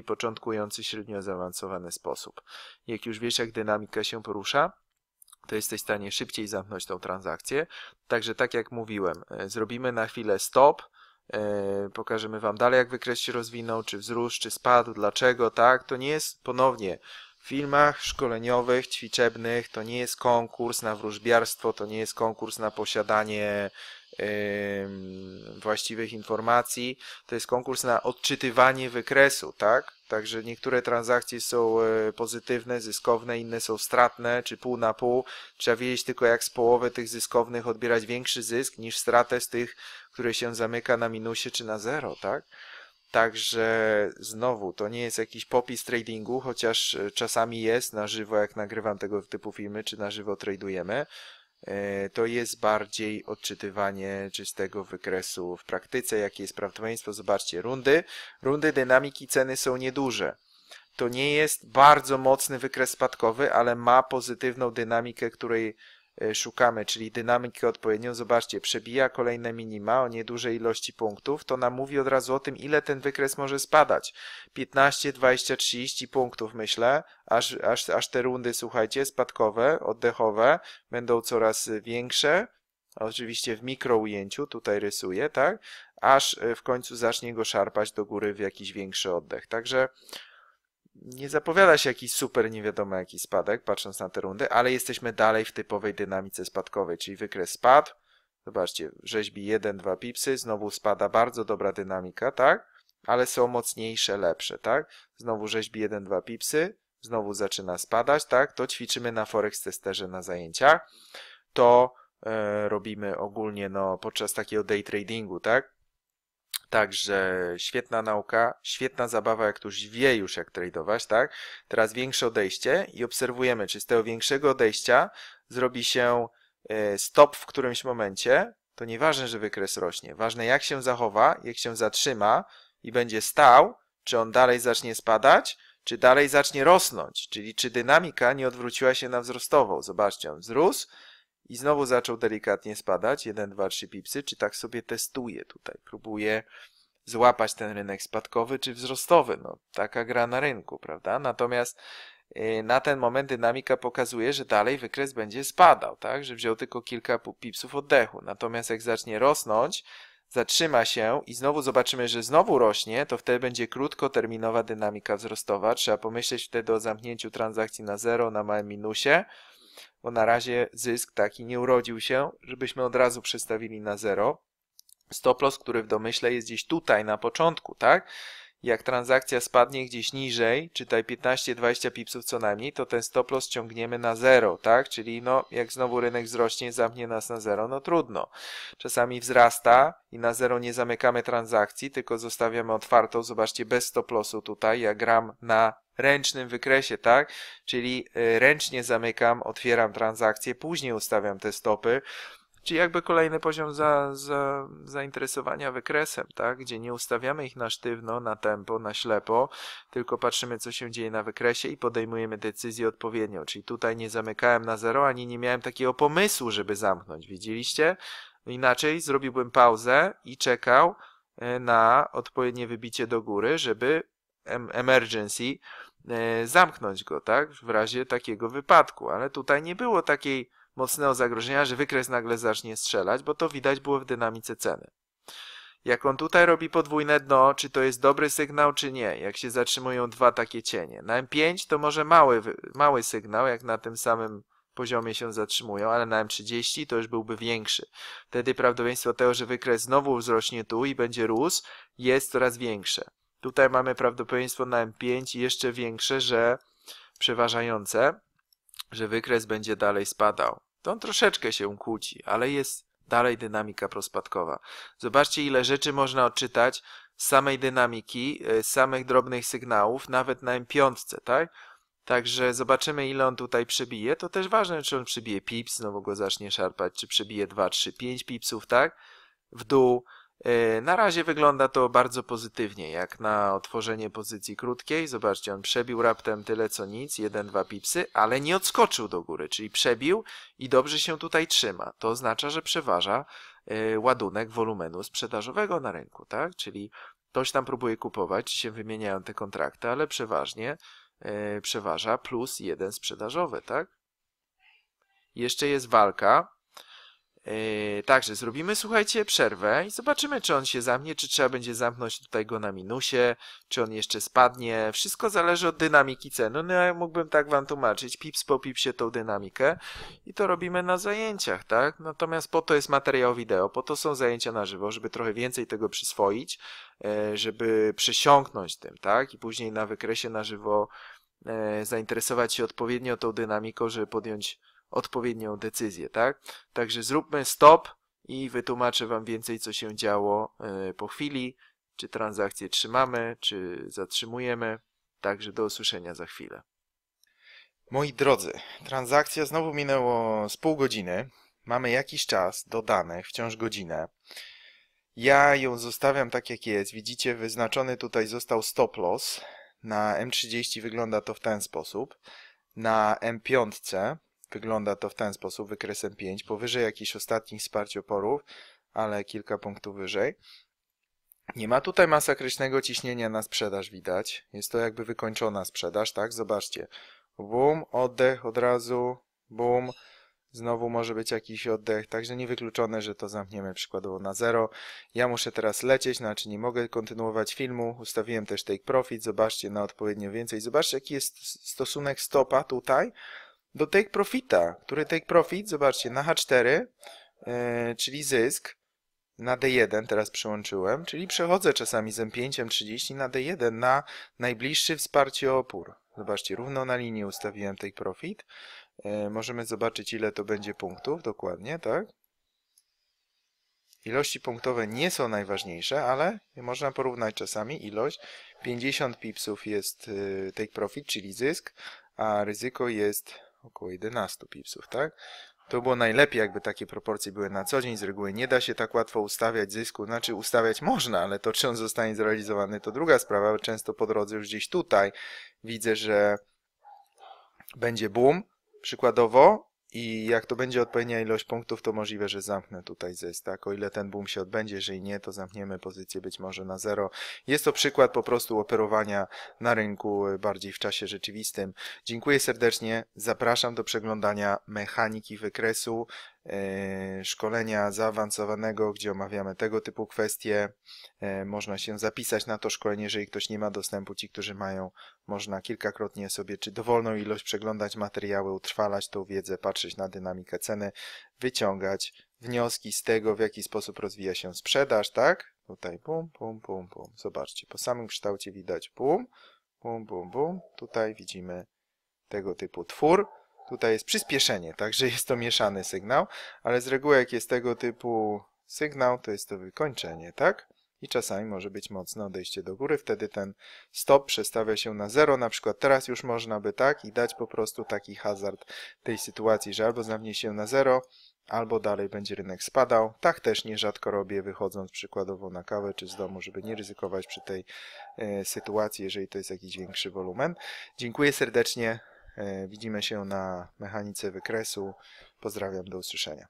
początkujący, średnio zaawansowany sposób. Jak już wiesz, jak dynamika się porusza, to jesteś w stanie szybciej zamknąć tą transakcję. Także tak jak mówiłem, zrobimy na chwilę stop, pokażemy Wam dalej, jak wykres się rozwinął, czy wzrósł, czy spadł, dlaczego, tak? To nie jest ponownie w filmach szkoleniowych, ćwiczebnych, to nie jest konkurs na wróżbiarstwo, to nie jest konkurs na posiadanie właściwych informacji, to jest konkurs na odczytywanie wykresu, tak? Także niektóre transakcje są pozytywne, zyskowne, inne są stratne, czy pół na pół. Trzeba wiedzieć tylko, jak z połowy tych zyskownych odbierać większy zysk niż stratę z tych, które się zamyka na minusie czy na zero, tak? Także znowu, to nie jest jakiś popis tradingu, chociaż czasami jest na żywo, jak nagrywam tego typu filmy, czy na żywo tradujemy. To jest bardziej odczytywanie czystego wykresu w praktyce, jakie jest prawdopodobieństwo. Zobaczcie, rundy dynamiki ceny są nieduże. To nie jest bardzo mocny wykres spadkowy, ale ma pozytywną dynamikę, której szukamy, czyli dynamikę odpowiednią. Zobaczcie, przebija kolejne minima o niedużej ilości punktów. To nam mówi od razu o tym, ile ten wykres może spadać. 15, 20, 30 punktów, myślę, aż te rundy, słuchajcie, spadkowe, oddechowe będą coraz większe. Oczywiście w mikro ujęciu, tutaj rysuję, tak? Aż w końcu zacznie go szarpać do góry w jakiś większy oddech. Także nie zapowiada się jakiś super nie wiadomo jaki spadek, patrząc na te rundy, ale jesteśmy dalej w typowej dynamice spadkowej, czyli wykres spadł. Zobaczcie, rzeźbi 1-2 pipsy, znowu spada, bardzo dobra dynamika, tak? Ale są mocniejsze, lepsze, tak? Znowu rzeźbi 1-2 pipsy, znowu zaczyna spadać, tak? To ćwiczymy na Forex Testerze na zajęciach. To robimy ogólnie podczas takiego day tradingu, tak? Także świetna nauka, świetna zabawa, jak ktoś wie już jak tradować, tak? Teraz większe odejście i obserwujemy, czy z tego większego odejścia zrobi się stop w którymś momencie. To nieważne, że wykres rośnie. Ważne, jak się zachowa, jak się zatrzyma i będzie stał, czy on dalej zacznie spadać, czy dalej zacznie rosnąć, czyli czy dynamika nie odwróciła się na wzrostową. Zobaczcie, on wzrósł i znowu zaczął delikatnie spadać, 1, 2, 3 pipsy, czy tak sobie testuje tutaj, próbuje złapać ten rynek spadkowy czy wzrostowy, taka gra na rynku, prawda? Natomiast na ten moment dynamika pokazuje, że dalej wykres będzie spadał, tak? Że wziął tylko kilka pipsów oddechu, natomiast jak zacznie rosnąć, zatrzyma się i znowu zobaczymy, że znowu rośnie, to wtedy będzie krótkoterminowa dynamika wzrostowa, trzeba pomyśleć wtedy o zamknięciu transakcji na zero, na małym minusie, bo na razie zysk taki nie urodził się, żebyśmy od razu przestawili na zero. Stop loss, który w domyśle jest gdzieś tutaj na początku, tak? Jak transakcja spadnie gdzieś niżej, czytaj 15-20 pipsów co najmniej, to ten stop loss ciągniemy na zero, tak? Czyli jak znowu rynek wzrośnie, zamknie nas na zero, trudno. Czasami wzrasta i na zero nie zamykamy transakcji, tylko zostawiamy otwartą. Zobaczcie, bez stop lossu tutaj, ja gram na ręcznym wykresie, tak? Czyli ręcznie zamykam, otwieram transakcję, później ustawiam te stopy. Czyli jakby kolejny poziom zainteresowania wykresem, tak? Gdzie nie ustawiamy ich na sztywno, na tempo, na ślepo, tylko patrzymy, co się dzieje na wykresie i podejmujemy decyzję odpowiednią. Czyli tutaj nie zamykałem na zero, ani nie miałem takiego pomysłu, żeby zamknąć. Widzieliście? Inaczej zrobiłbym pauzę i czekał na odpowiednie wybicie do góry, żeby emergency zamknąć go, tak? W razie takiego wypadku. Ale tutaj nie było takiej mocnego zagrożenia, że wykres nagle zacznie strzelać, bo to widać było w dynamice ceny. Jak on tutaj robi podwójne dno, czy to jest dobry sygnał, czy nie, jak się zatrzymują dwa takie cienie. Na M5 to może mały sygnał, jak na tym samym poziomie się zatrzymują, ale na M30 to już byłby większy. Wtedy prawdopodobieństwo tego, że wykres znowu wzrośnie tu i będzie rósł, jest coraz większe. Tutaj mamy prawdopodobieństwo na M5 jeszcze większe, że przeważające, że wykres będzie dalej spadał. To on troszeczkę się kłóci, ale jest dalej dynamika prospadkowa. Zobaczcie, ile rzeczy można odczytać z samej dynamiki, z samych drobnych sygnałów, nawet na M5, tak? Także zobaczymy, ile on tutaj przebije. To też ważne, czy on przebije pips, znowu go zacznie szarpać, czy przebije 2, 3, 5 pipsów, tak? W dół. Na razie wygląda to bardzo pozytywnie, jak na otworzenie pozycji krótkiej. Zobaczcie, on przebił raptem tyle co nic, 1-2 pipsy, ale nie odskoczył do góry, czyli przebił i dobrze się tutaj trzyma. To oznacza, że przeważa ładunek wolumenu sprzedażowego na rynku, tak? Czyli Ktoś tam próbuje kupować, czy się wymieniają te kontrakty, ale przeważnie przeważa +1 sprzedażowy, tak? Jeszcze jest walka. Także zrobimy, słuchajcie, przerwę i zobaczymy, czy on się zamknie, czy trzeba będzie zamknąć tutaj go na minusie, czy on jeszcze spadnie. Wszystko zależy od dynamiki ceny. No ja mógłbym tak wam tłumaczyć, pips po pipsie tą dynamikę i to robimy na zajęciach, tak? Natomiast po to jest materiał wideo, po to są zajęcia na żywo, żeby trochę więcej tego przyswoić, żeby przesiąknąć tym, tak? I później na wykresie na żywo zainteresować się odpowiednio tą dynamiką, żeby podjąć odpowiednią decyzję, tak? Także zróbmy stop i wytłumaczę wam więcej, co się działo po chwili, czy transakcję trzymamy, czy zatrzymujemy. Także do usłyszenia za chwilę. Moi drodzy, transakcja znowu minęło z pół godziny. Mamy jakiś czas do danych, wciąż godzinę. Ja ją zostawiam tak jak jest. Widzicie, wyznaczony tutaj został stop loss. Na M30 wygląda to w ten sposób. Na M5 wygląda to w ten sposób, wykresem 5, powyżej jakichś ostatnich wsparć oporów, ale kilka punktów wyżej. Nie ma tutaj masakrycznego ciśnienia na sprzedaż, widać. Jest to jakby wykończona sprzedaż, tak? Zobaczcie. Bum, oddech od razu, bum. Znowu może być jakiś oddech, także niewykluczone, że to zamkniemy przykładowo na 0. Ja muszę teraz lecieć, znaczy nie mogę kontynuować filmu. Ustawiłem też take profit, zobaczcie na odpowiednio więcej. Zobaczcie, jaki jest stosunek stopa tutaj do take profita, który take profit, zobaczcie, na H4, czyli zysk, na D1 teraz przełączyłem, czyli przechodzę czasami z M5, M30 na D1, na najbliższy wsparcie opór. Zobaczcie, równo na linii ustawiłem take profit. Możemy zobaczyć, ile to będzie punktów dokładnie, tak? Ilości punktowe nie są najważniejsze, ale można porównać czasami ilość. 50 pipsów jest take profit, czyli zysk, a ryzyko jest około 11 pipsów, tak? To było najlepiej, jakby takie proporcje były na co dzień. Z reguły nie da się tak łatwo ustawiać zysku. Znaczy ustawiać można, ale to czy on zostanie zrealizowany to druga sprawa. Często po drodze już gdzieś tutaj widzę, że będzie boom, przykładowo, i jak to będzie odpowiednia ilość punktów, to możliwe, że zamknę tutaj zysk, tak? O ile ten boom się odbędzie, jeżeli nie, to zamkniemy pozycję być może na 0. Jest to przykład po prostu operowania na rynku bardziej w czasie rzeczywistym. Dziękuję serdecznie, zapraszam do przeglądania mechaniki wykresu, szkolenia zaawansowanego, gdzie omawiamy tego typu kwestie. Można się zapisać na to szkolenie, jeżeli ktoś nie ma dostępu. Ci, którzy mają, można kilkakrotnie sobie, czy dowolną ilość przeglądać materiały, utrwalać tą wiedzę, patrzeć na dynamikę ceny, wyciągać wnioski z tego, w jaki sposób rozwija się sprzedaż, tak? Tutaj bum, bum, bum, bum. Zobaczcie, po samym kształcie widać bum, bum, bum, bum. Tutaj widzimy tego typu twór. Tutaj jest przyspieszenie, także jest to mieszany sygnał, ale z reguły jak jest tego typu sygnał, to jest to wykończenie, tak? I czasami może być mocne odejście do góry, wtedy ten stop przestawia się na 0, na przykład teraz już można by tak i dać po prostu taki hazard tej sytuacji, że albo zamknie się na 0, albo dalej będzie rynek spadał. Tak też nierzadko robię, wychodząc przykładowo na kawę czy z domu, żeby nie ryzykować przy tej sytuacji, jeżeli to jest jakiś większy wolumen. Dziękuję serdecznie. Widzimy się na mechanice wykresu. Pozdrawiam, do usłyszenia.